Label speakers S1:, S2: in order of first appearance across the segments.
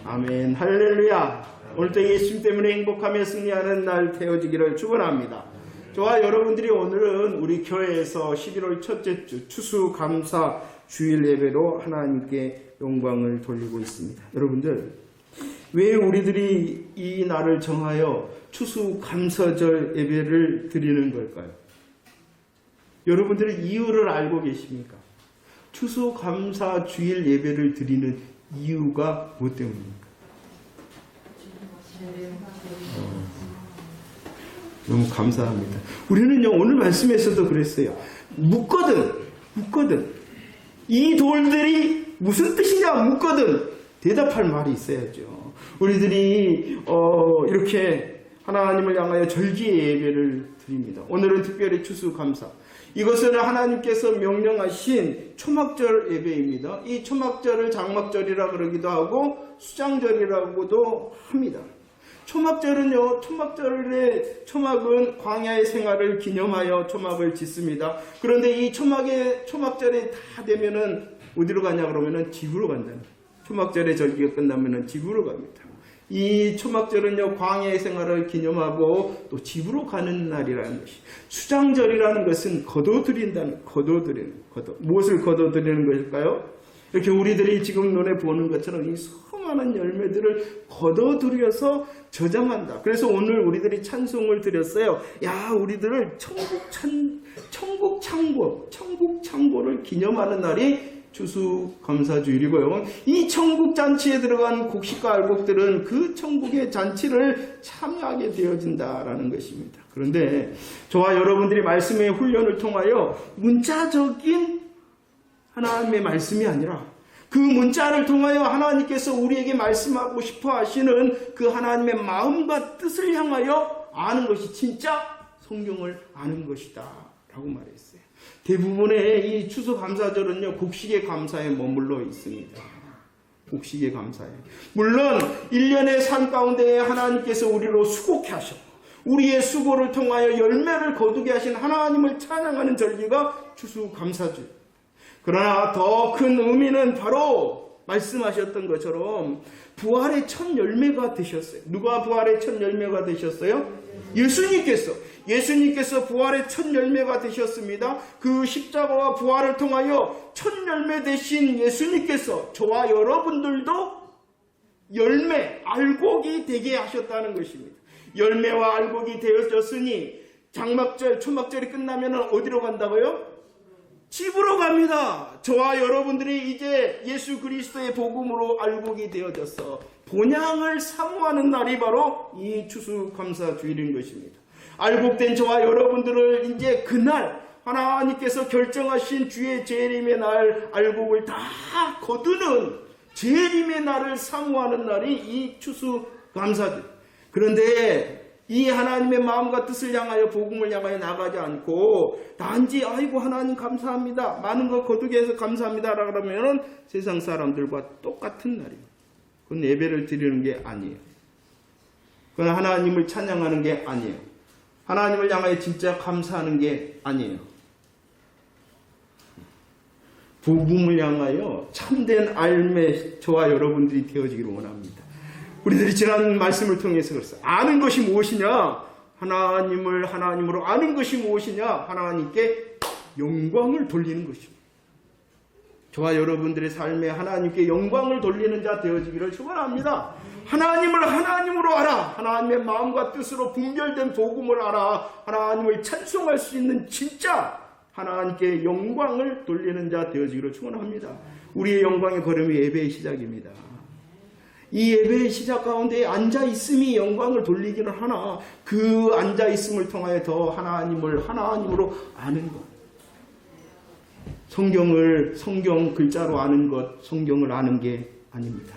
S1: 아멘. 할렐루야. 오늘도 예수님 때문에 행복하며 승리하는 날 되어지기를 축원합니다. 저와 여러분들이 오늘은 우리 교회에서 11월 첫째 주 추수감사 주일 예배로 하나님께 영광을 돌리고 있습니다. 여러분들, 왜 우리들이 이 날을 정하여 추수감사절 예배를 드리는 걸까요? 여러분들은 이유를 알고 계십니까? 추수감사 주일 예배를 드리는 이유가 무엇 때문입니까? 너무 감사합니다. 우리는요, 오늘 말씀에서도 그랬어요. 묻거든. 이 돌들이 무슨 뜻이냐 묻거든 대답할 말이 있어야죠. 우리들이 이렇게 하나님을 향하여 절기의 예배를 드립니다. 오늘은 특별히 추수감사. 이것은 하나님께서 명령하신 초막절 예배입니다. 이 초막절을 장막절이라 그러기도 하고 수장절이라고도 합니다. 초막절은요, 초막은 광야의 생활을 기념하여 초막을 짓습니다. 그런데 이 초막절이 다 되면은 어디로 가냐 그러면은 집으로 간다는 거예요. 초막절의 절기가 끝나면은 집으로 갑니다. 이 초막절은요, 광야의 생활을 기념하고 또 집으로 가는 날이라는 것이. 수장절이라는 것은 무엇을 거둬들이는 것일까요? 이렇게 우리들이 지금 눈에 보는 것처럼 이 수많은 열매들을 거둬들여서 저장한다. 그래서 오늘 우리들이 찬송을 드렸어요. 우리들을 천국 창고를 기념하는 날이 추수감사주일이고요. 이 천국 잔치에 들어간 곡식과 알곡들은 그 천국의 잔치를 참여하게 되어진다라는 것입니다. 그런데 저와 여러분들이 말씀의 훈련을 통하여 문자적인 하나님의 말씀이 아니라 그 문자를 통하여 하나님께서 우리에게 말씀하고 싶어 하시는 그 하나님의 마음과 뜻을 향하여 아는 것이 진짜 성경을 아는 것이다 라고 말했어요. 대부분의 이 추수감사절은요, 곡식의 감사에 머물러 있습니다. 곡식의 감사에. 물론 1년의 삶 가운데 하나님께서 우리로 수고케 하셨고 우리의 수고를 통하여 열매를 거두게 하신 하나님을 찬양하는 절기가 추수감사절. 그러나 더 큰 의미는 바로 말씀하셨던 것처럼 부활의 첫 열매가 되셨어요. 누가 부활의 첫 열매가 되셨어요? 예수님께서 부활의 첫 열매가 되셨습니다. 그 십자가와 부활을 통하여 첫 열매 되신 예수님께서 저와 여러분들도 열매, 알곡이 되게 하셨다는 것입니다. 열매와 알곡이 되어졌으니 장막절, 초막절이 끝나면 어디로 간다고요? 집으로 갑니다. 저와 여러분들이 이제 예수 그리스도의 복음으로 알곡이 되어져서 본향을 사모하는 날이 바로 이 추수감사주일인 것입니다. 알곡된 저와 여러분들을 이제 그날 하나님께서 결정하신 주의 재림의 날 알곡을 다 거두는 재림의 날을 사모하는 날이 이 추수감사주일. 그런데 이 하나님의 마음과 뜻을 향하여 복음을 향하여 나가지 않고 단지 아이고 하나님 감사합니다. 많은 거 거두게 해서 감사합니다. 그러면 세상 사람들과 똑같은 날입니다. 그건 예배를 드리는 게 아니에요. 그건 하나님을 찬양하는 게 아니에요. 하나님을 향하여 진짜 감사하는 게 아니에요. 복음을 향하여 참된 알매 저와 여러분들이 되어지기를 원합니다. 우리들이 지난 말씀을 통해서 그랬어요. 아는 것이 무엇이냐? 하나님을 하나님으로 아는 것이 무엇이냐? 하나님께 영광을 돌리는 것입니다. 저와 여러분들의 삶에 하나님께 영광을 돌리는 자 되어지기를 축원합니다. 하나님을 하나님으로 알아. 하나님의 마음과 뜻으로 분별된 복음을 알아. 하나님을 찬송할 수 있는 진짜 하나님께 영광을 돌리는 자 되어지기를 축원합니다. 우리의 영광의 걸음이 예배의 시작입니다. 이 예배의 시작 가운데 앉아있음이 영광을 돌리기는 하나 그 앉아있음을 통하여 더 하나님을 하나님으로 아는 것. 성경 글자로 아는 것, 성경을 아는 게 아닙니다.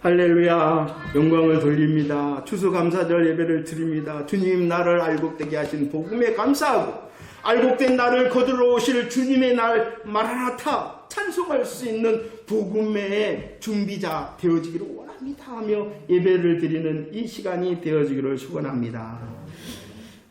S1: 할렐루야, 영광을 돌립니다. 추수감사절 예배를 드립니다. 주님 나를 알곡되게 하신 복음에 감사하고 알곡된 나를 거두러 오실 주님의 날 마라나타 찬송할 수 있는 복음의 준비자 되어지기를 원합니다 하며 예배를 드리는 이 시간이 되어지기를 축원합니다.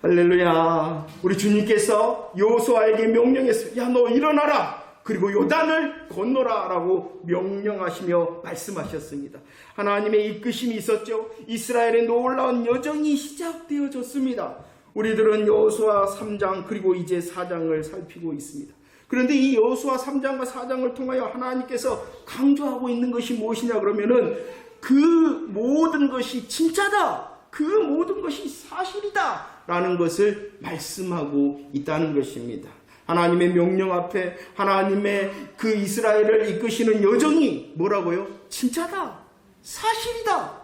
S1: 할렐루야. 우리 주님께서 여호수아에게 명령했어요. 야, 너 일어나라. 그리고 요단을 건너라라고 명령하시며 말씀하셨습니다. 하나님의 이끄심이 있었죠. 이스라엘의 놀라운 여정이 시작되어졌습니다. 우리들은 여호수아 3장 그리고 이제 4장을 살피고 있습니다. 그런데 이 여호수아 3장과 4장을 통하여 하나님께서 강조하고 있는 것이 무엇이냐 그러면은 그 모든 것이 진짜다. 그 모든 것이 사실이다. 라는 것을 말씀하고 있다는 것입니다. 하나님의 명령 앞에 하나님의 그 이스라엘을 이끄시는 여정이 뭐라고요? 진짜다. 사실이다.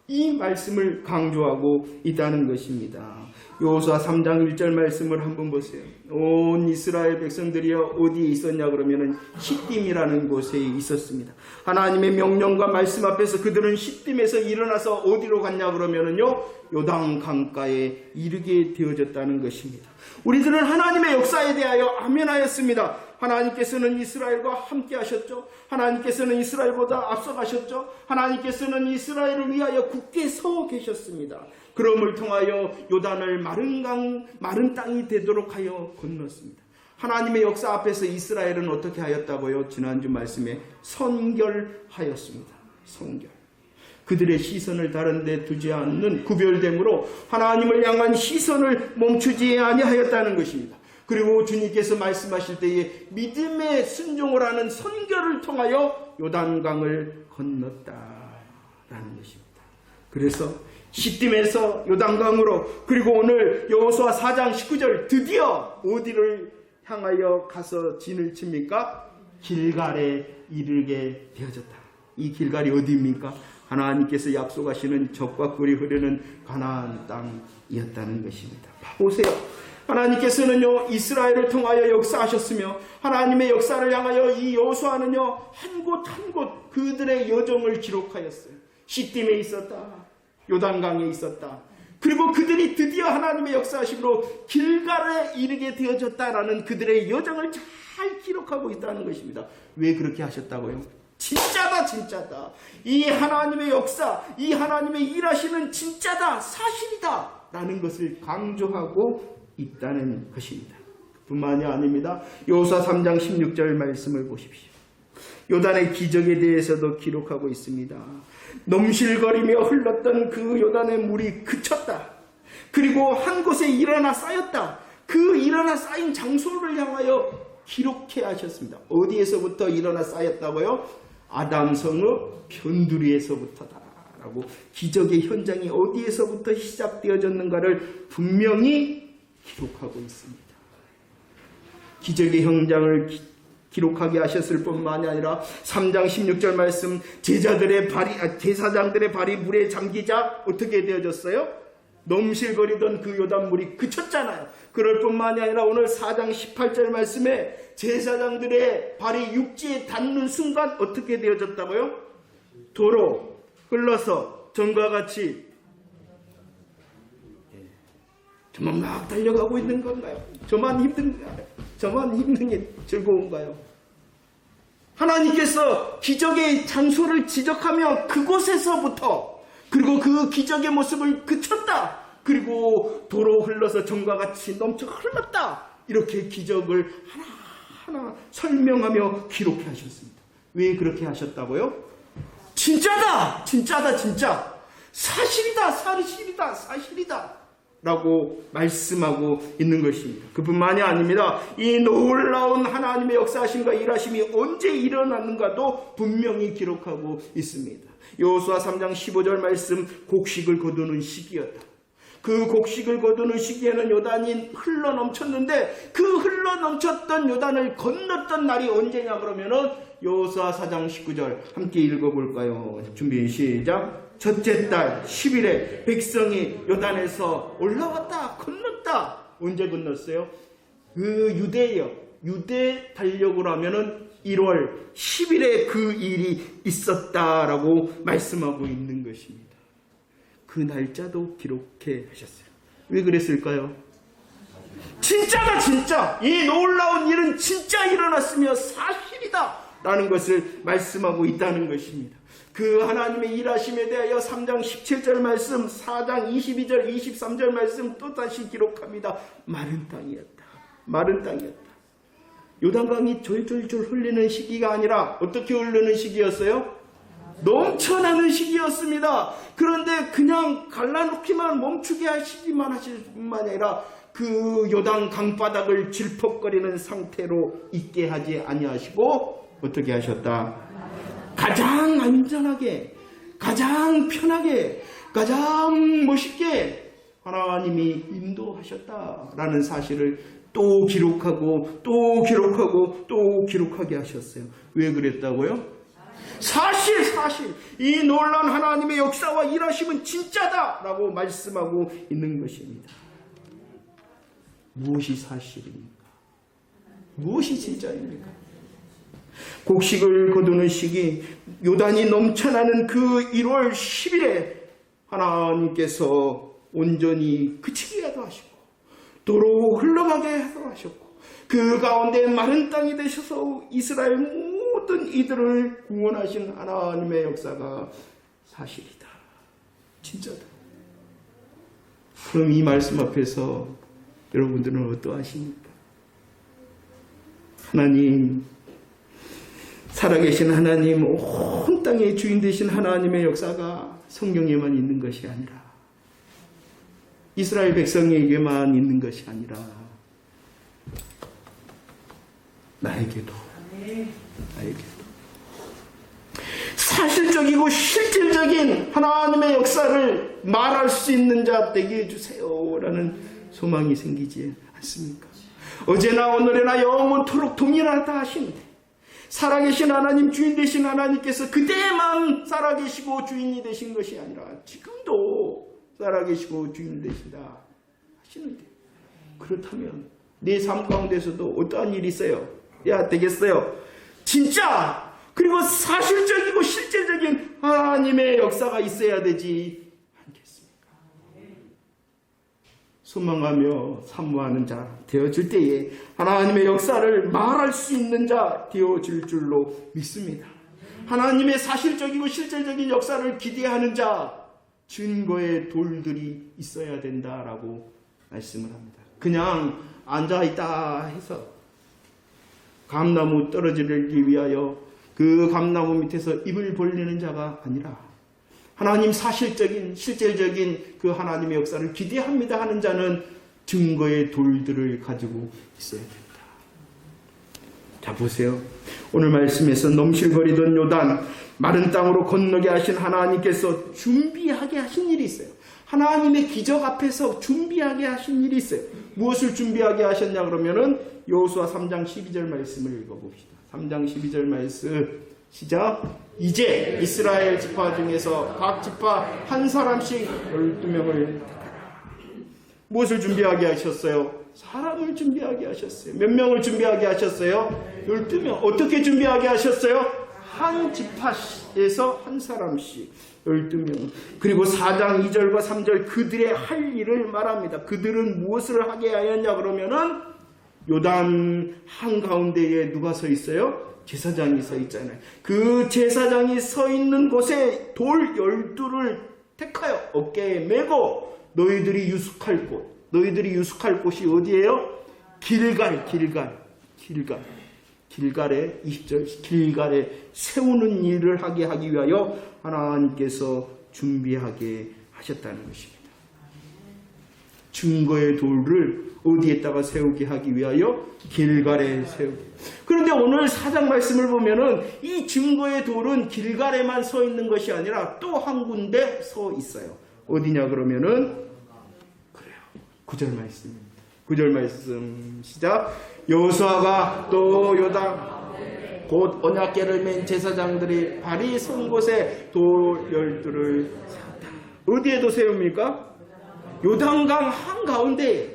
S1: 이 말씀을 강조하고 있다는 것입니다. 여호수아 3장 1절 말씀을 한번 보세요. 온 이스라엘 백성들이여 어디에 있었냐 그러면은 시딤이라는 곳에 있었습니다. 하나님의 명령과 말씀 앞에서 그들은 시딤에서 일어나서 어디로 갔냐 그러면은요 요단 강가에 이르게 되어졌다는 것입니다. 우리들은 하나님의 역사에 대하여 아멘하였습니다. 하나님께서는 이스라엘과 함께 하셨죠. 하나님께서는 이스라엘보다 앞서가셨죠. 하나님께서는 이스라엘을 위하여 굳게 서 계셨습니다. 그럼을 통하여 요단을 마른 땅이 되도록 하여 건넜습니다. 하나님의 역사 앞에서 이스라엘은 어떻게 하였다고요? 지난주 말씀에 선결하였습니다. 선결. 그들의 시선을 다른 데 두지 않는 구별됨으로 하나님을 향한 시선을 멈추지 아니하였다는 것입니다. 그리고 주님께서 말씀하실 때에 믿음의 순종을 하는 선결을 통하여 요단강을 건넜다라는 것입니다. 그래서 시딤에서 요단강으로 그리고 오늘 여호수아 4장 19절 드디어 어디를 향하여 가서 진을 칩니까? 길갈에 이르게 되어졌다. 이 길갈이 어디입니까? 하나님께서 약속하시는 젖과 꿀이 흐르는 가나안 땅이었다는 것입니다. 보세요. 하나님께서는요 이스라엘을 통하여 역사하셨으며 하나님의 역사를 향하여 이 여호수아는요 한 곳 한 곳 그들의 여정을 기록하였어요. 시딤에 있었다. 요단강에 있었다. 그리고 그들이 드디어 하나님의 역사하심으로 길갈에 이르게 되어졌다라는 그들의 여정을 잘 기록하고 있다는 것입니다. 왜 그렇게 하셨다고요? 진짜다 진짜다. 이 하나님의 역사, 이 하나님의 일하시는 진짜다 사실이다 라는 것을 강조하고 있다는 것입니다. 뿐만이 아닙니다. 여호수아 3장 16절 말씀을 보십시오. 요단의 기적에 대해서도 기록하고 있습니다. 넘실거리며 흘렀던 그 요단의 물이 그쳤다. 그리고 한 곳에 일어나 쌓였다. 그 일어나 쌓인 장소를 향하여 기록해 하셨습니다. 어디에서부터 일어나 쌓였다고요? 아담성의 변두리에서부터다 라고 기적의 현장이 어디에서부터 시작되어졌는가를 분명히 기록하고 있습니다. 기적의 현장을 기록하게 하셨을 뿐만이 아니라 3장 16절 말씀 제사장들의 발이 물에 잠기자 어떻게 되어졌어요? 넘실거리던 그 요단물이 그쳤잖아요. 그럴 뿐만이 아니라 오늘 4장 18절 말씀에 제사장들의 발이 육지에 닿는 순간 어떻게 되어졌다고요? 도로 흘러서 전과 같이 저만 막 달려가고 있는 건가요? 저만 힘든가요? 저만 힘든 게 즐거운가요? 하나님께서 기적의 장소를 지적하며 그곳에서부터 그리고 그 기적의 모습을 그쳤다. 그리고 도로 흘러서 전과 같이 넘쳐 흘렀다. 이렇게 기적을 하나하나 설명하며 기록해 하셨습니다. 왜 그렇게 하셨다고요? 진짜다! 진짜다! 진짜! 사실이다! 사실이다! 사실이다! 라고 말씀하고 있는 것입니다. 그뿐만이 아닙니다. 이 놀라운 하나님의 역사하심과 일하심이 언제 일어났는가도 분명히 기록하고 있습니다. 여호수아 3장 15절 말씀 곡식을 거두는 시기였다. 그 곡식을 거두는 시기에는 요단이 흘러넘쳤는데 그 흘러넘쳤던 요단을 건넜던 날이 언제냐 그러면은 여호수아 4장 19절 함께 읽어볼까요? 준비 시작. 첫째 달 10일에 백성이 요단에서 올라왔다 건넜다. 언제 건넜어요? 그 유대 달력으로 하면은 1월 10일에 그 일이 있었다라고 말씀하고 있는 것입니다. 그 날짜도 기록해 하셨어요. 왜 그랬을까요? 진짜다 진짜. 이 놀라운 일은 진짜 일어났으며 사실이다 라는 것을 말씀하고 있다는 것입니다. 그 하나님의 일하심에 대하여 3장 17절 말씀, 4장 22절, 23절 말씀 또다시 기록합니다. 마른 땅이었다. 마른 땅이었다. 요단강이 졸졸졸 흘리는 시기가 아니라 어떻게 흐르는 시기였어요? 넘쳐나는 시기였습니다. 그런데 그냥 갈라놓기만 멈추게 하시기만 하실 뿐만 아니라 그 요단 강바닥을 질퍽거리는 상태로 있게 하지 아니하시고 어떻게 하셨다? 가장 안전하게, 가장 편하게, 가장 멋있게 하나님이 인도하셨다라는 사실을 또 기록하고 또 기록하고 또 기록하게 하셨어요. 왜 그랬다고요? 사실 이 놀라운 하나님의 역사와 일하심은 진짜다라고 말씀하고 있는 것입니다. 무엇이 사실입니까? 무엇이 진짜입니까? 곡식을 거두는 시기, 요단이 넘쳐나는 그 1월 10일에 하나님께서 온전히 그치게 하도 하시고 도로 흘러가게 하도 하셨고 그 가운데 마른 땅이 되셔서 이스라엘 모든 이들을 구원하신 하나님의 역사가 사실이다. 진짜다. 그럼 이 말씀 앞에서 여러분들은 어떠하십니까? 하나님, 살아계신 하나님, 온 땅의 주인 되신 하나님의 역사가 성경에만 있는 것이 아니라 이스라엘 백성에게만 있는 것이 아니라 나에게도 사실적이고 실질적인 하나님의 역사를 말할 수 있는 자 되게 해주세요라는 소망이 생기지 않습니까? 어제나 오늘이나 영원토록 동일하다 하시는데 살아계신 하나님, 주인 되신 하나님께서 그때만 살아계시고 주인이 되신 것이 아니라 지금도 살아계시고 주인 되신다 하시는데, 그렇다면 내 삶 가운데서도 어떠한 일이 있어요? 야, 되겠어요? 진짜 그리고 사실적이고 실제적인 하나님의 역사가 있어야 되지 않겠습니까? 소망하며 사모하는 자 되어질 때에 하나님의 역사를 말할 수 있는 자 되어질 줄로 믿습니다. 하나님의 사실적이고 실제적인 역사를 기대하는 자, 증거의 돌들이 있어야 된다라고 말씀을 합니다. 그냥 앉아있다 해서 감나무 떨어지기 위하여 그 감나무 밑에서 입을 벌리는 자가 아니라 하나님 사실적인 실질적인 그 하나님의 역사를 기대합니다 하는 자는 증거의 돌들을 가지고 있어야 됩니다. 자, 보세요. 오늘 말씀에서 넘실거리던 요단 마른 땅으로 건너게 하신 하나님께서 준비하게 하신 일이 있어요. 하나님의 기적 앞에서 준비하게 하신 일이 있어요. 무엇을 준비하게 하셨냐 그러면은 여호수아 3장 12절 말씀을 읽어봅시다. 3장 12절 말씀 시작. 이제 이스라엘 지파 중에서 각 지파 한 사람씩 12명을 무엇을 준비하게 하셨어요? 사람을 준비하게 하셨어요. 몇 명을 준비하게 하셨어요? 12명. 어떻게 준비하게 하셨어요? 한 지파에서 한 사람씩 12명. 그리고 4장 2절과 3절 그들의 할 일을 말합니다. 그들은 무엇을 하게 하였냐 그러면은 요단 한가운데에 누가 서 있어요? 제사장이 서 있잖아요. 그 제사장이 서 있는 곳에 돌 12를 택하여 어깨에 메고 너희들이 유숙할 곳이 어디예요? 길갈에 20절 길갈에 세우는 일을 하게 하기 위하여 하나님께서 준비하게 하셨다는 것입니다. 증거의 돌을 어디에다가 세우게 하기 위하여 길갈에 세우게. 그런데 오늘 4장 말씀을 보면은 이 증거의 돌은 길갈에만 서 있는 것이 아니라 또 한 군데 서 있어요. 어디냐 그러면은 그래요. 9절 말씀입니다. 9절 말씀 시작. 여호수아가 또 요단 곧 언약궤를 맨 제사장들이 발이 선 곳에 돌 12를 세웠다. 어디에도 세웁니까? 요단강 한가운데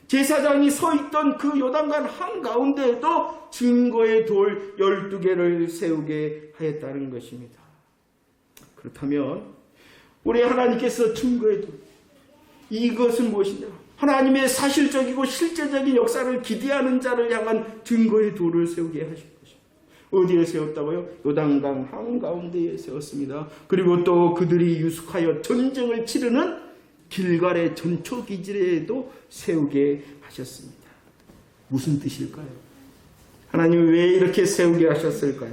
S1: 제사장이 서 있던 그 요단강 한가운데에도 증거의 돌 12개를 세우게 하였다는 것입니다. 그렇다면 우리 하나님께서 증거의 돌, 이것은 무엇이냐? 하나님의 사실적이고 실제적인 역사를 기대하는 자를 향한 증거의 돌을 세우게 하신 것입니다. 어디에 세웠다고요? 요단강 한가운데에 세웠습니다. 그리고 또 그들이 유숙하여 전쟁을 치르는 길갈의 전초기지에도 세우게 하셨습니다. 무슨 뜻일까요? 하나님이 왜 이렇게 세우게 하셨을까요?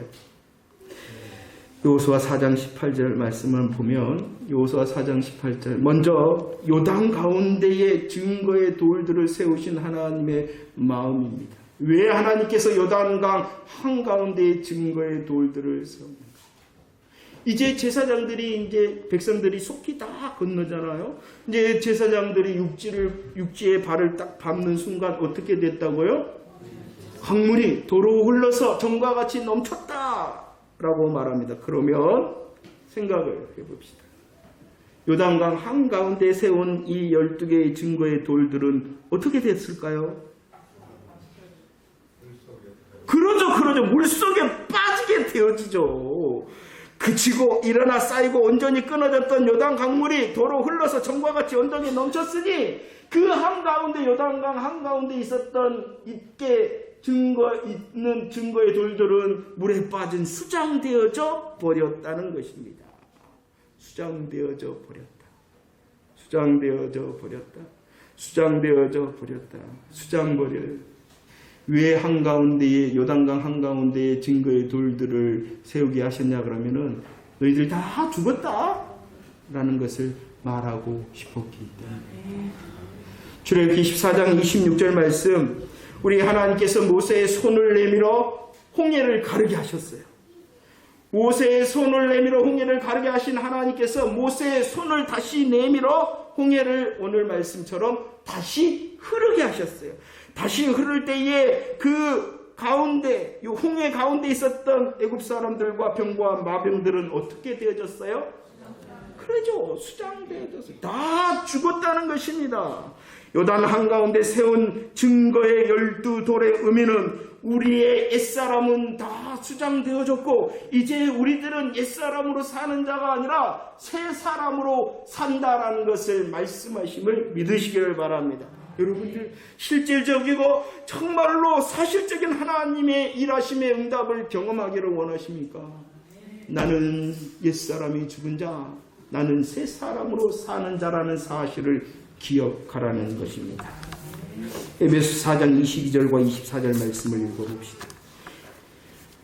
S1: 여호수아 4장 18절 말씀을 보면 여호수아 4장 18절 먼저 요단 가운데에 증거의 돌들을 세우신 하나님의 마음입니다. 왜 하나님께서 요단강 한가운데에 증거의 돌들을 세웁니까? 이제 제사장들이 이제 백성들이 속히 다 건너잖아요. 이제 제사장들이 육지에 발을 딱 밟는 순간 어떻게 됐다고요? 강물이 도로 흘러서 정과 같이 넘쳤다라고 말합니다. 그러면 생각을 해봅시다. 요단강 한가운데 세운 이 12개의 증거의 돌들은 어떻게 됐을까요? 그러죠. 물속에 빠지게 되어지죠. 그치고 일어나 쌓이고 온전히 끊어졌던 요단 강물이 도로 흘러서 정과 같이 온전히 넘쳤으니 그 한가운데 요단강 한가운데 있었던 있는 증거의 돌들은 물에 빠진 수장되어져 버렸다는 것입니다. 수장되어져 버렸다. 수장버려요. 왜 한가운데에 요단강 한가운데에 증거의 돌들을 세우게 하셨냐 그러면은 너희들 다 죽었다 라는 것을 말하고 싶었기 때문에. 출애굽기 14장 26절 말씀, 우리 하나님께서 모세의 손을 내밀어 홍해를 가르게 하셨어요. 모세의 손을 내밀어 홍해를 가르게 하신 하나님께서 모세의 손을 다시 내밀어 홍해를 오늘 말씀처럼 다시 흐르게 하셨어요. 다시 흐를 때에 그 가운데, 이 홍해 가운데 있었던 애굽 사람들과 병과 마병들은 어떻게 되어졌어요? 그러죠. 수장되어졌어요. 다 죽었다는 것입니다. 요단 한가운데 세운 증거의 12돌의 의미는 우리의 옛사람은 다 수장되어졌고 이제 우리들은 옛사람으로 사는 자가 아니라 새 사람으로 산다라는 것을 말씀하심을 믿으시기를 바랍니다. 여러분들 실질적이고 정말로 사실적인 하나님의 일하심의 응답을 경험하기를 원하십니까? 나는 옛사람이 죽은 자, 나는 새 사람으로 사는 자라는 사실을 기억하라는 것입니다. 에베소 4장 22절과 24절 말씀을 읽어봅시다.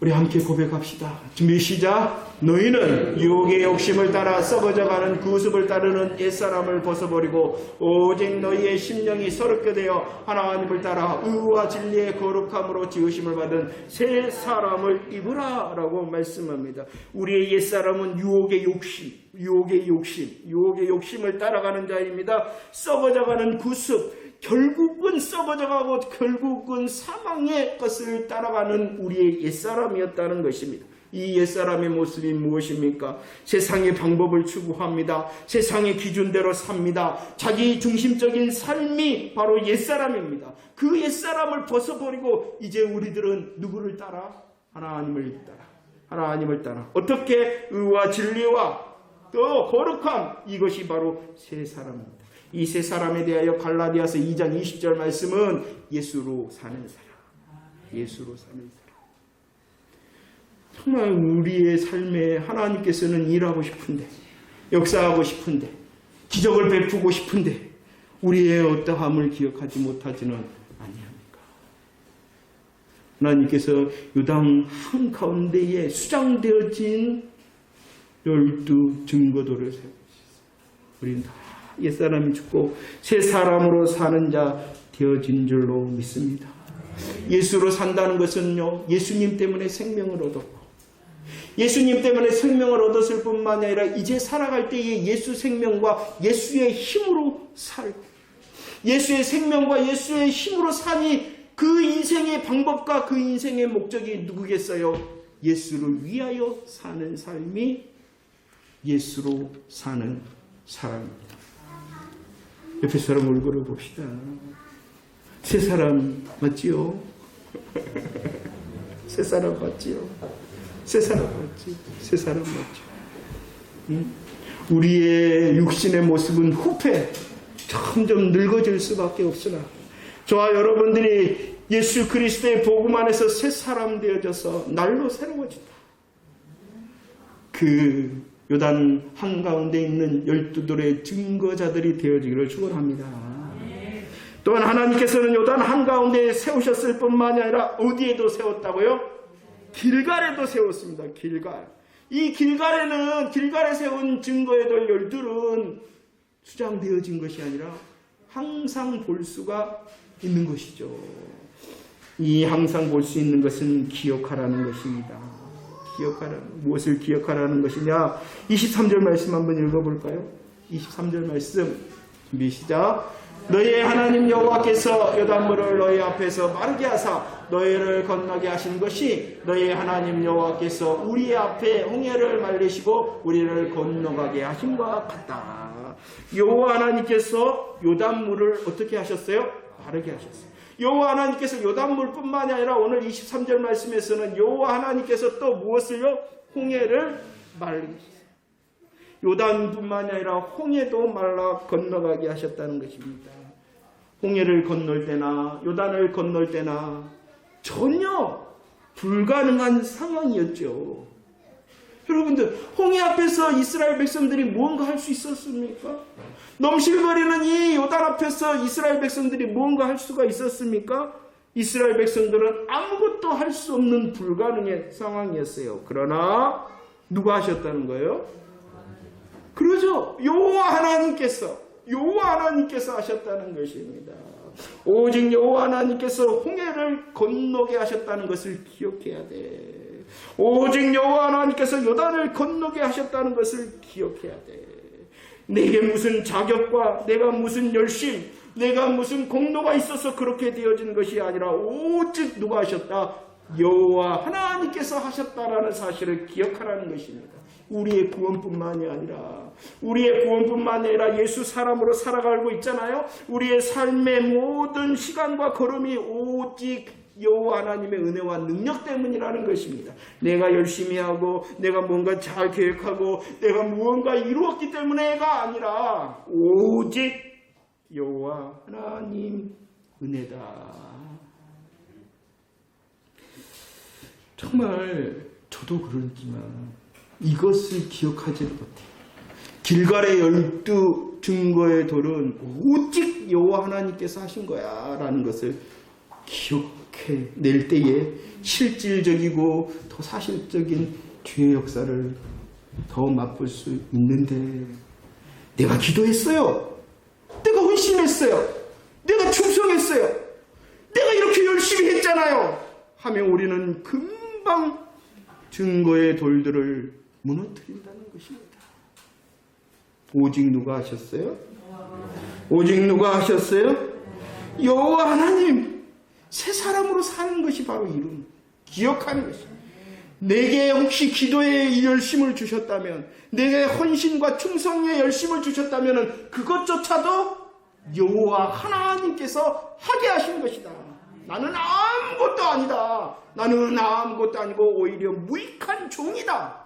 S1: 우리 함께 고백합시다. 준비 시작. 너희는 유혹의 욕심을 따라 썩어져가는 구습을 따르는 옛사람을 벗어버리고 오직 너희의 심령이 새롭게 되어 하나님을 따라 의와 진리의 거룩함으로 지으심을 받은 새 사람을 입으라 라고 말씀합니다. 우리의 옛사람은 유혹의 욕심을 따라가는 자입니다. 썩어져가는 구습, 결국은 썩어져가고 결국은 사망의 것을 따라가는 우리의 옛사람이었다는 것입니다. 이 옛사람의 모습이 무엇입니까? 세상의 방법을 추구합니다. 세상의 기준대로 삽니다. 자기 중심적인 삶이 바로 옛사람입니다. 그 옛사람을 벗어버리고 이제 우리들은 누구를 따라? 하나님을 따라. 어떻게? 의와 진리와 또 거룩함, 이것이 바로 새 사람입니다. 이 새 사람에 대하여 갈라디아서 2장 20절 말씀은 예수로 사는 사람. 정말 우리의 삶에 하나님께서는 일하고 싶은데, 역사하고 싶은데, 기적을 베푸고 싶은데 우리의 어떠함을 기억하지 못하지는 아니합니까? 하나님께서 요단 한가운데에 수장되어진 12 증거돌을 세우셨어요. 우리는 다 옛사람이 죽고 새 사람으로 사는 자 되어진 줄로 믿습니다. 예수로 산다는 것은요, 예수님 때문에 생명을 얻었고 예수님 때문에 생명을 얻었을 뿐만 아니라 이제 살아갈 때에 예수 생명과 예수의 힘으로 살고 예수의 생명과 예수의 힘으로 사니 그 인생의 방법과 그 인생의 목적이 누구겠어요? 예수를 위하여 사는 삶이 예수로 사는 사람입니다. 옆에 사람 얼굴을 봅시다. 새 사람 맞지요? 새 사람 맞지요? 새 사람 맞죠? 우리의 육신의 모습은 후패 점점 늙어질 수밖에 없으나 저와 여러분들이 예수 그리스도의 복음 안에서 새 사람 되어져서 날로 새로워진다. 그 요단 한가운데 있는 12돌의 증거자들이 되어지기를 축원합니다. 또한 하나님께서는 요단 한가운데에 세우셨을 뿐만이 아니라 어디에도 세웠다고요? 길갈에도 세웠습니다. 길갈. 이 길갈에 세운 증거의 돌 12은 수장되어진 것이 아니라 항상 볼 수가 있는 것이죠. 이 항상 볼 수 있는 것은 기억하라는 것입니다. 무엇을 기억하라는 것이냐? 23절 말씀 한번 읽어볼까요? 23절 말씀 준비 시작. 너희의 하나님 여호와께서 요단물을 너희 앞에서 마르게 하사 너희를 건너게 하신 것이 너희의 하나님 여호와께서 우리 앞에 홍해를 말리시고 우리를 건너가게 하신과 같다. 여호와 하나님께서 요단물을 어떻게 하셨어요? 마르게 하셨어요. 여호와 하나님께서 요단물뿐만이 아니라 오늘 23절 말씀에서는 여호와 하나님께서 또 무엇을요? 홍해를 말리셨어요. 요단뿐만이 아니라 홍해도 말라 건너가게 하셨다는 것입니다. 홍해를 건널 때나 요단을 건널 때나 전혀 불가능한 상황이었죠. 여러분들, 홍해 앞에서 이스라엘 백성들이 무언가 할 수 있었습니까? 넘실거리는 이 요단 앞에서 이스라엘 백성들이 무언가 할 수가 있었습니까? 이스라엘 백성들은 아무것도 할 수 없는 불가능의 상황이었어요. 그러나 누가 하셨다는 거예요? 그러죠. 여호와 하나님께서 하셨다는 것입니다. 오직 여호와 하나님께서 홍해를 건너게 하셨다는 것을 기억해야 돼. 오직 여호와 하나님께서 요단을 건너게 하셨다는 것을 기억해야 돼. 내게 무슨 자격과 내가 무슨 열심, 내가 무슨 공로가 있어서 그렇게 되어진 것이 아니라 오직 누가 하셨다? 여호와 하나님께서 하셨다라는 사실을 기억하라는 것입니다. 우리의 구원뿐만이 아니라 예수 사람으로 살아가고 있잖아요. 우리의 삶의 모든 시간과 걸음이 오직 여호와 하나님의 은혜와 능력 때문이라는 것입니다. 내가 열심히 하고 내가 뭔가 잘 계획하고 내가 무언가 이루었기 때문에가 아니라 오직 여호와 하나님 은혜다. 정말 저도 그렇지만 이것을 기억하지 못해요. 길갈의 12 증거의 돌은 오직 여호와 하나님께서 하신 거야 라는 것을 기억해낼 때에 실질적이고 더 사실적인 주의 역사를 더 맛볼 수 있는데, 내가 기도했어요, 내가 헌신했어요, 내가 충성했어요, 내가 이렇게 열심히 했잖아요 하면 우리는 금방 증거의 돌들을 무너뜨린다는 것입니다. 오직 누가 하셨어요? 여호와 하나님. 새 사람으로 사는 것이 바로 이름, 기억하는 것입니다. 내게 혹시 기도의 열심을 주셨다면, 내게 헌신과 충성의 열심을 주셨다면 그것조차도 여호와 하나님께서 하게 하신 것이다. 나는 아무것도 아니다. 나는 아무것도 아니고 오히려 무익한 종이다.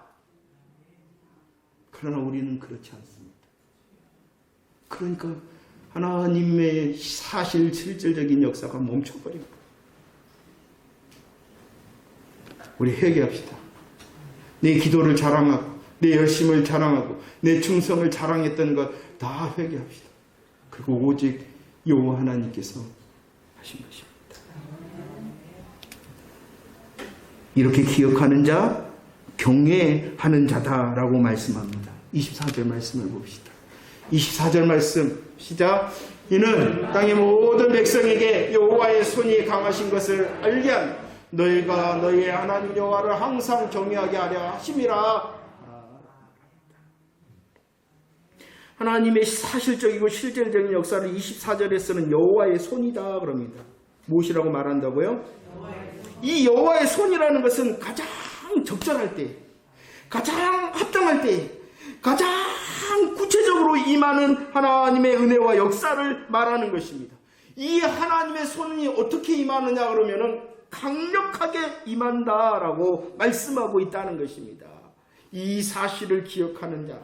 S1: 그러나 우리는 그렇지 않습니다. 그러니까 하나님의 사실 실질적인 역사가 멈춰버린 거예요. 우리 회개합시다. 내 기도를 자랑하고 내 열심을 자랑하고 내 충성을 자랑했던 것 다 회개합시다. 그리고 오직 여호와 하나님께서 하신 것입니다. 이렇게 기억하는 자, 경외하는 자다라고 말씀합니다. 24절 말씀을 봅시다. 24절 말씀 시작. 이는 땅의 모든 백성에게 여호와의 손이 강하신 것을 알게 하니 너희가 너희의 하나님 여호와를 항상 경외하게 하려 하심이라. 하나님의 사실적이고 실질적인 역사를 24절에서는 여호와의 손이다 그럽니다. 무엇이라고 말한다고요? 이 여호와의 손이라는 것은 가장 적절할 때, 가장 합당할 때, 가장 구체적으로 임하는 하나님의 은혜와 역사를 말하는 것입니다. 이 하나님의 손이 어떻게 임하느냐 그러면은 강력하게 임한다라고 말씀하고 있다는 것입니다. 이 사실을 기억하는 자,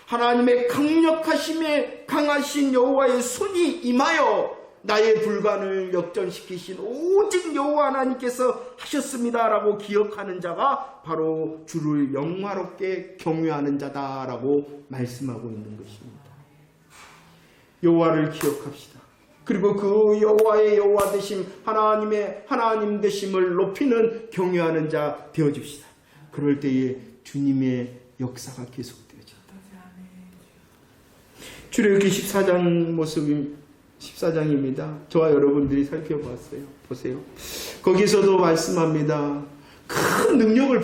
S1: 하나님의 강력하심에 강하신 여호와의 손이 임하여 나의 불관을 역전시키신 오직 여호와 하나님께서 하셨습니다라고 기억하는 자가 바로 주를 영화롭게 경외하는 자다라고 말씀하고 있는 것입니다. 여호와를 기억합시다. 그리고 그 여호와의 여호와 되심, 하나님의 하나님 되심을 높이는 경외하는 자 되어줍시다. 그럴 때에 주님의 역사가 계속되어진다. 출애굽기 14장 모습이 14장입니다. 저와 여러분들이 살펴봤어요. 보세요. 거기서도 말씀합니다. 큰 능력을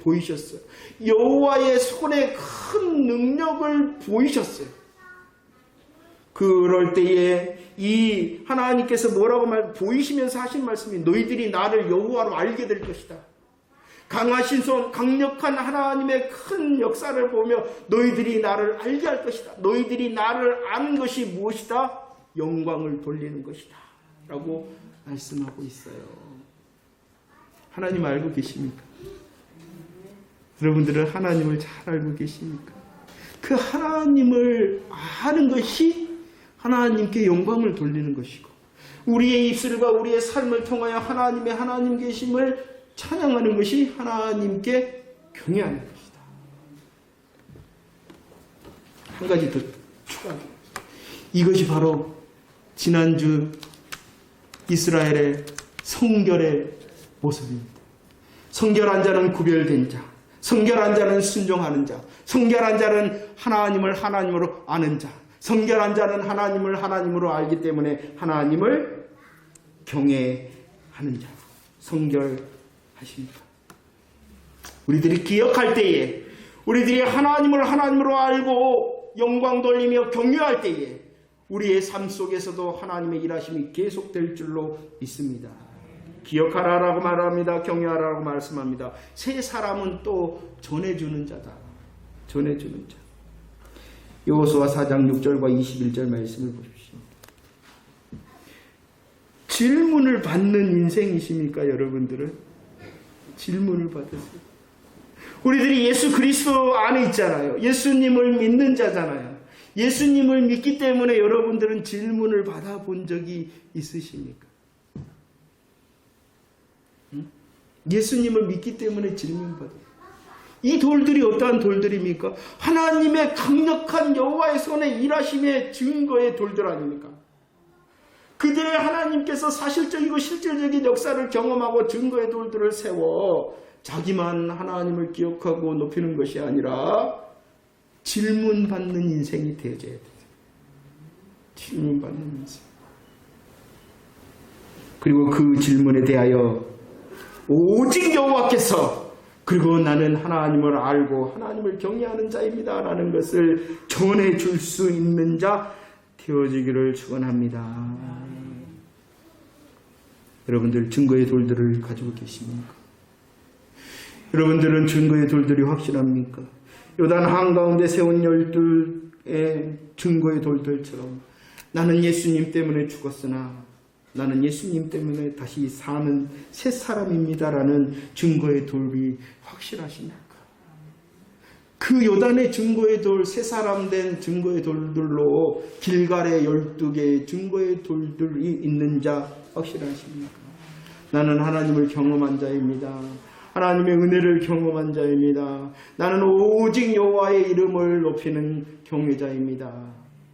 S1: 보이셨어요. 여호와의 손에 큰 능력을 보이셨어요. 그럴 때에 이 하나님께서 뭐라고 보이시면서 하신 말씀이 너희들이 나를 여호와로 알게 될 것이다. 강하신 손, 강력한 하나님의 큰 역사를 보며 너희들이 나를 알게 할 것이다. 너희들이 나를 아는 것이 무엇이다? 영광을 돌리는 것이다. 라고 말씀하고 있어요. 하나님 알고 계십니까? 여러분들은 하나님을 잘 알고 계십니까? 그 하나님을 아는 것이 하나님께 영광을 돌리는 것이고 우리의 입술과 우리의 삶을 통하여 하나님의 하나님 계심을 찬양하는 것이 하나님께 경외하는 것이다. 한 가지 더 추가합니다. 이것이 바로 지난주 이스라엘의 성결의 모습입니다. 성결한 자는 구별된 자, 성결한 자는 순종하는 자, 성결한 자는 하나님을 하나님으로 아는 자, 성결한 자는 하나님을 하나님으로 알기 때문에 하나님을 경외하는 자, 성결하십니다. 우리들이 기억할 때에, 우리들이 하나님을 하나님으로 알고 영광 돌리며 경외할 때에 우리의 삶 속에서도 하나님의 일하심이 계속될 줄로 믿습니다. 기억하라라고 말합니다. 경외하라고 말씀합니다. 새 사람은 또 전해주는 자다. 전해주는 자. 여호수아 4장 6절과 21절 말씀을 보십시오. 질문을 받는 인생이십니까, 여러분들은? 질문을 받으세요. 우리들이 예수 그리스도 안에 있잖아요. 예수님을 믿는 자잖아요. 예수님을 믿기 때문에 여러분들은 질문을 받아본 적이 있으십니까? 예수님을 믿기 때문에 질문받아요. 이 돌들이 어떠한 돌들입니까? 하나님의 강력한 여호와의 손에 일하심의 증거의 돌들 아닙니까? 그들의 하나님께서 사실적이고 실질적인 역사를 경험하고 증거의 돌들을 세워 자기만 하나님을 기억하고 높이는 것이 아니라 질문받는 인생이 되어져야 돼요. 질문받는 인생. 그리고 그 질문에 대하여 오직 여호와께서 그리고 나는 하나님을 알고 하나님을 경외하는 자입니다 라는 것을 전해줄 수 있는 자 되어지기를 축원합니다. 여러분들 증거의 돌들을 가지고 계십니까? 여러분들은 증거의 돌들이 확실합니까? 요단 한가운데 세운 12의 증거의 돌들처럼 나는 예수님 때문에 죽었으나 나는 예수님 때문에 다시 사는 새 사람입니다라는 증거의 돌이 확실하십니까? 그 요단의 증거의 돌, 새 사람 된 증거의 돌들로 길갈의 12개의 증거의 돌들이 있는 자 확실하십니까? 나는 하나님을 경험한 자입니다. 하나님의 은혜를 경험한 자입니다. 나는 오직 여호와의 이름을 높이는 경외자입니다.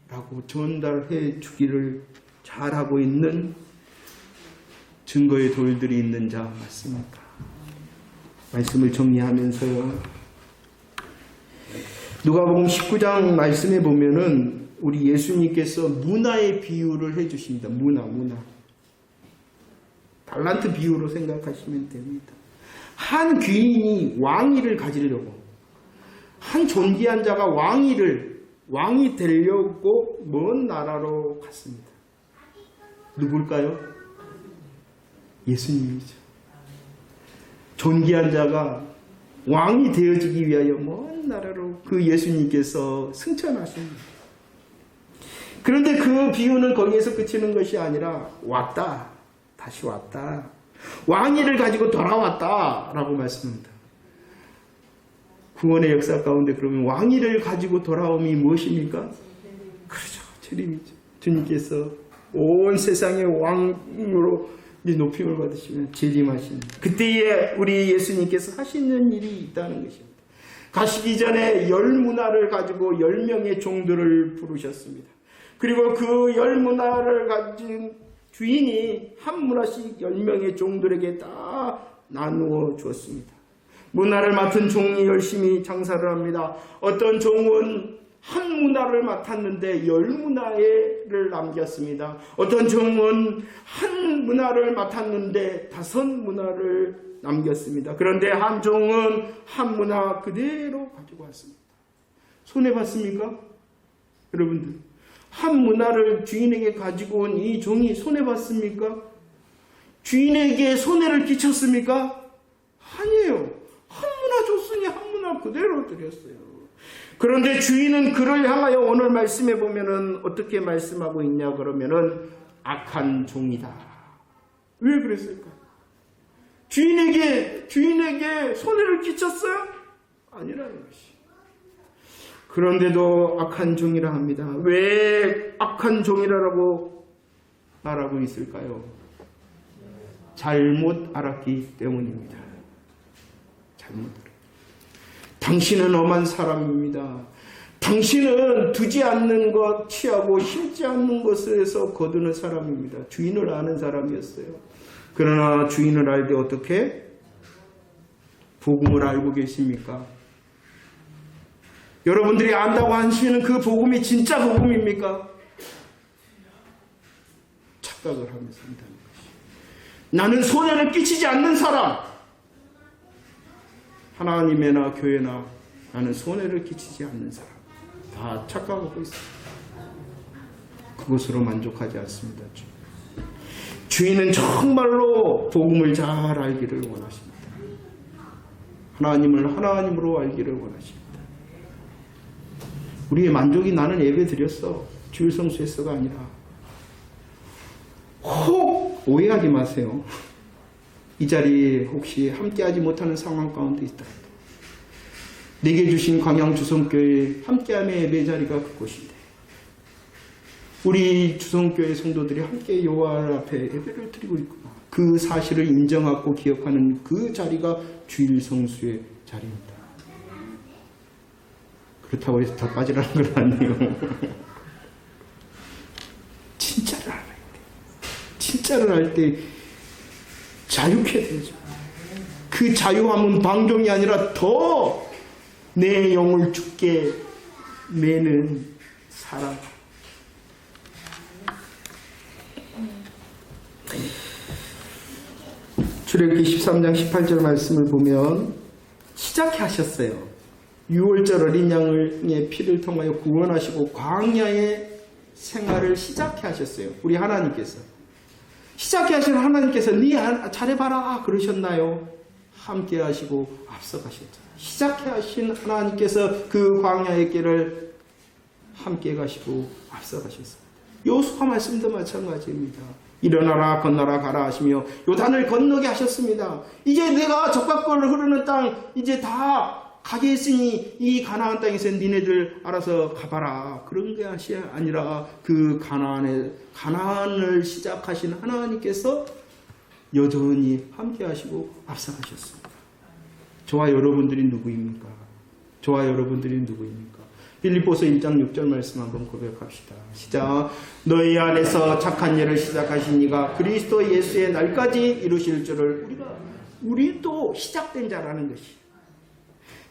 S1: 라고 전달해 주기를 잘하고 있는 증거의 돌들이 있는 자 맞습니까? 말씀을 정리하면서요. 누가복음 19장 말씀에 보면은 우리 예수님께서 문화의 비유를 해주십니다. 문화. 달란트 비유로 생각하시면 됩니다. 한 귀인이 왕위를 가지려고 한 존귀한 자가 왕이 되려고 먼 나라로 갔습니다. 누굴까요? 예수님이죠. 존귀한 자가 왕이 되어지기 위하여 먼 나라로 그 예수님께서 승천하십니다. 그런데 그 비유는 거기에서 그치는 것이 아니라 다시 왔다. 왕위를 가지고 돌아왔다 라고 말씀합니다. 구원의 역사 가운데 그러면 왕위를 가지고 돌아옴이 무엇입니까? 그렇죠. 재림이죠. 주님께서 온 세상의 왕으로 높임을 받으시면 재림하십니다. 그때에 우리 예수님께서 하시는 일이 있다는 것입니다. 가시기 전에 10문화를 가지고 10명의 종들을 부르셨습니다. 그 그리고 그 10문화를 가진 주인이 한 문화씩 10명의 종들에게 다 나누어 주었습니다. 문화를 맡은 종이 열심히 장사를 합니다. 어떤 종은 한 문화를 맡았는데 10문화를 남겼습니다. 어떤 종은 한 문화를 맡았는데 5문화를 남겼습니다. 그런데 한 종은 한 문화 그대로 가지고 왔습니다. 손해봤습니까? 여러분들, 한 문화를 주인에게 가지고 온 이 종이 손해봤습니까? 주인에게 손해를 끼쳤습니까? 아니에요. 한 문화 줬으니 한 문화 그대로 드렸어요. 그런데 주인은 그를 향하여 오늘 말씀해 보면은 어떻게 말씀하고 있냐 그러면은 악한 종이다. 왜 그랬을까? 주인에게 손해를 끼쳤어요? 아니라는 것이. 그런데도 악한 종이라 합니다. 왜 악한 종이라고 말하고 있을까요? 잘못 알았기 때문입니다. 잘못 알았기. 당신은 엄한 사람입니다. 당신은 두지 않는 것, 취하고 심지 않는 것에서 거두는 사람입니다. 주인을 아는 사람이었어요. 그러나 주인을 알되 어떻게? 복음을 알고 계십니까? 여러분들이 안다고 하시는 그 복음이 진짜 복음입니까? 착각을 하면서 한다는 것이. 나는 손해를 끼치지 않는 사람. 하나님이나 교회나 나는 손해를 끼치지 않는 사람. 다 착각하고 있습니다. 그것으로 만족하지 않습니다. 주인은 정말로 복음을 잘 알기를 원하십니다. 하나님을 하나님으로 알기를 원하십니다. 우리의 만족이 나는 예배 드렸어. 주일 성수했어가 아니라 혹 오해하지 마세요. 이 자리에 혹시 함께하지 못하는 상황 가운데 있다. 내게 주신 광양주성교회 함께함의 예배 자리가 그곳인데 우리 주성교회 성도들이 함께 여호와 앞에 예배를 드리고 있구나. 그 사실을 인정하고 기억하는 그 자리가 주일 성수의 자리입니다. 그렇다고 해서 더 빠지라는 건 아니에요. 진짜를 알아야 돼. 진짜를 알 때 자유케 되죠. 그 자유함은 방종이 아니라 더 내 영을 죽게 매는 사랑. 출애굽기 13장 18절 말씀을 보면 시작해 하셨어요. 6월절 어린 양의 피를 통하여 구원하시고 광야의 생활을 시작해 하셨어요. 우리 하나님께서. 시작해 하신 하나님께서 네 잘해봐라 그러셨나요? 함께 하시고 앞서가셨죠. 시작해 하신 하나님께서 그 광야의 길을 함께 가시고 앞서가셨습니다. 여호수아 말씀도 마찬가지입니다. 일어나라 건너라 가라 하시며 요단을 건너게 하셨습니다. 이제 내가 적각골 흐르는 땅 이제 다 가게 했으니 이 가나안 땅에서 니네들 알아서 가봐라. 그런 것이 아니라 그 가나안을 시작하신 하나님께서 여전히 함께 하시고 앞서가셨습니다. 저와 여러분들이 누구입니까? 저와 여러분들이 누구입니까? 빌립보서 1장 6절 말씀 한번 고백합시다. 시작. 너희 안에서 착한 일을 시작하신 이가 그리스도 예수의 날까지 이루실 줄을 우리도 시작된 자라는 것이.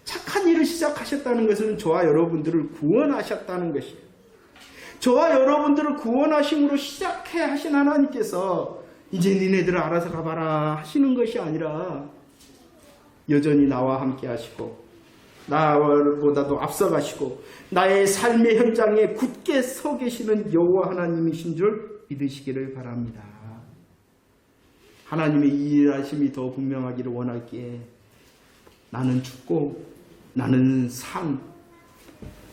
S1: 착한 일을 시작하셨다는 것은 저와 여러분들을 구원하셨다는 것이에요. 저와 여러분들을 구원하심으로 시작해 하신 하나님께서 이제 니네들을 알아서 가봐라 하시는 것이 아니라 여전히 나와 함께 하시고 나보다도 앞서가시고 나의 삶의 현장에 굳게 서 계시는 여호와 하나님이신 줄 믿으시기를 바랍니다. 하나님의 일하심이 더 분명하기를 원할기에 나는 죽고 나는 산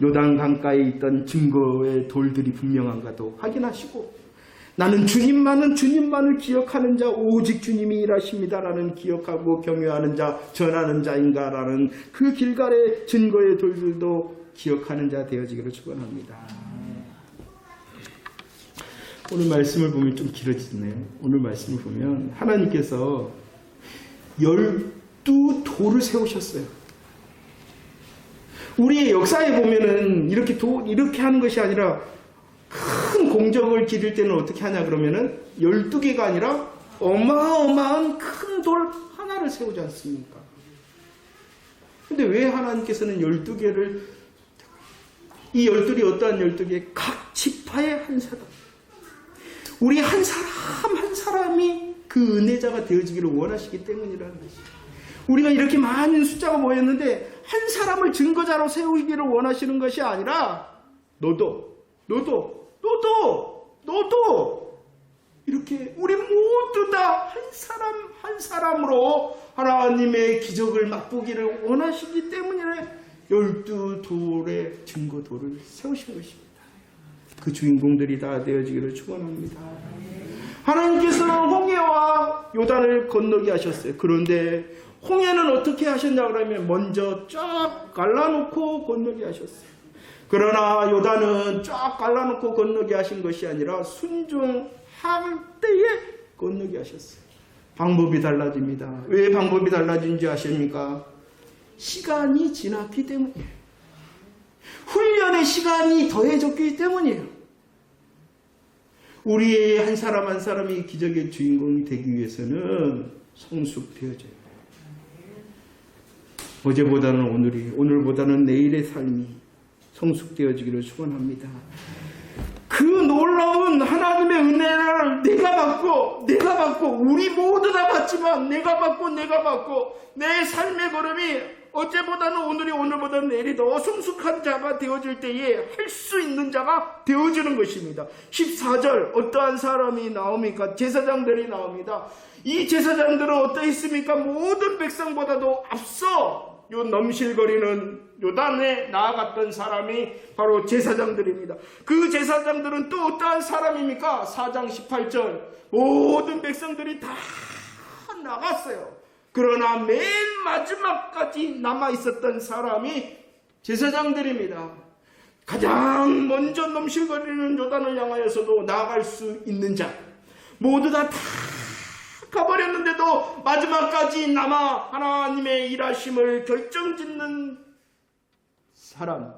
S1: 요단 강가에 있던 증거의 돌들이 분명한가도 확인하시고 나는 주님만을 기억하는 자 오직 주님이 일하십니다라는 기억하고 경외하는 자 전하는 자인가라는 그 길갈의 증거의 돌들도 기억하는 자 되어지기를 축원합니다. 오늘 말씀을 보면 좀 길어지네요. 오늘 말씀을 보면 하나님께서 12돌을 세우셨어요. 우리의 역사에 보면은 이렇게 하는 것이 아니라 큰 공적을 기릴 때는 어떻게 하냐 그러면은 12개가 아니라 어마어마한 큰 돌 하나를 세우지 않습니까? 근데 왜 하나님께서는 12개를, 이 12이 어떠한 12개? 각 지파의 한 사람, 우리 한 사람 한 사람이 그 은혜자가 되어지기를 원하시기 때문이라는 것이죠. 우리가 이렇게 많은 숫자가 모였는데 한 사람을 증거자로 세우기를 원하시는 것이 아니라 너도 이렇게 우리 모두 다 한 사람 한 사람으로 하나님의 기적을 맛보기를 원하시기 때문에 12돌의 증거돌을 세우신 것입니다. 그 주인공들이 다 되어지기를 축원합니다. 하나님께서는 홍해와 요단을 건너게 하셨어요. 그런데 홍해는 어떻게 하셨냐 그러면 먼저 쫙 갈라놓고 건너게 하셨어요. 그러나 요단은 쫙 갈라놓고 건너게 하신 것이 아니라 순종할 때에 건너게 하셨어요. 방법이 달라집니다. 왜 방법이 달라진지 아십니까? 시간이 지났기 때문이에요. 훈련의 시간이 더해졌기 때문이에요. 우리의 한 사람 한 사람이 기적의 주인공이 되기 위해서는 성숙되어져야 돼요. 어제보다는 오늘이, 오늘보다는 내일의 삶이 성숙되어지기를 축원합니다. 그 놀라운 하나님의 은혜를 내가 받고 우리 모두 다 받지만 내가 받고 내 삶의 걸음이 어제보다는 오늘이, 오늘보다는 내일이 더 성숙한 자가 되어질 때에 할 수 있는 자가 되어지는 것입니다. 14절 어떠한 사람이 나옵니까? 제사장들이 나옵니다. 이 제사장들은 어떠했습니까? 모든 백성보다도 앞서 요 넘실거리는 요단에 나아갔던 사람이 바로 제사장들입니다. 그 제사장들은 또 어떠한 사람입니까? 4장 18절 모든 백성들이 다 나갔어요. 그러나 맨 마지막까지 남아있었던 사람이 제사장들입니다. 가장 먼저 넘실거리는 요단을 향하여서도 나아갈 수 있는 자, 모두 다 가버렸는데도 마지막까지 남아 하나님의 일하심을 결정짓는 사람,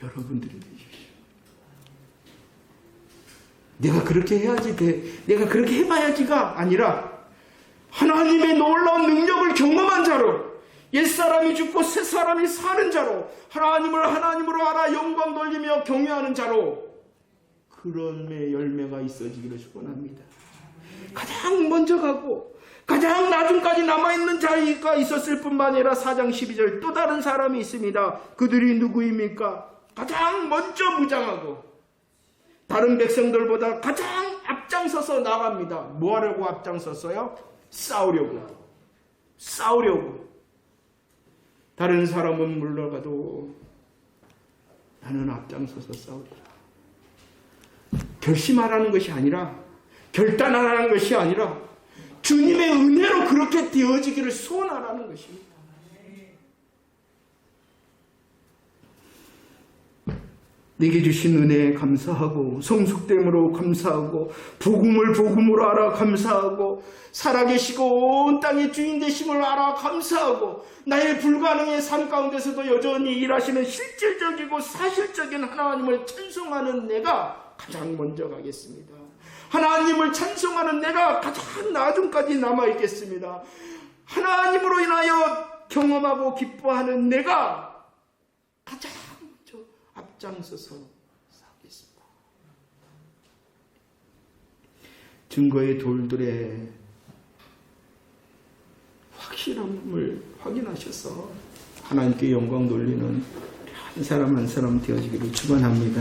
S1: 여러분들이 되십시오. 내가 그렇게 해야지 돼, 내가 그렇게 해봐야지가 아니라 하나님의 놀라운 능력을 경험한 자로, 옛사람이 죽고 새사람이 사는 자로, 하나님을 하나님으로 알아 영광 돌리며 경외하는 자로 그런 열매가 있어지기를 축원합니다. 가장 먼저 가고 가장 나중까지 남아있는 자가 있었을 뿐만 아니라 4장 12절 또 다른 사람이 있습니다. 그들이 누구입니까? 가장 먼저 무장하고 다른 백성들보다 가장 앞장서서 나갑니다. 뭐 하려고 앞장섰어요? 싸우려고. 다른 사람은 물러가도 나는 앞장서서 싸우리라. 결심하라는 것이 아니라, 결단하라는 것이 아니라 주님의 은혜로 그렇게 되어지기를 소원하라는 것입니다. 내게 주신 은혜에 감사하고 성숙됨으로 감사하고 복음을 복음으로 알아 감사하고 살아계시고 온 땅의 주인 되심을 알아 감사하고 나의 불가능의 삶 가운데서도 여전히 일하시는 실질적이고 사실적인 하나님을 찬송하는 내가 가장 먼저 가겠습니다. 하나님을 찬송하는 내가 가장 나중까지 남아있겠습니다. 하나님으로 인하여 경험하고 기뻐하는 내가 가장 앞장서서 싸우겠습니다. 증거의 돌들의 확실함을 확인하셔서 하나님께 영광 돌리는 한 사람 한 사람 되어지기를 축원합니다.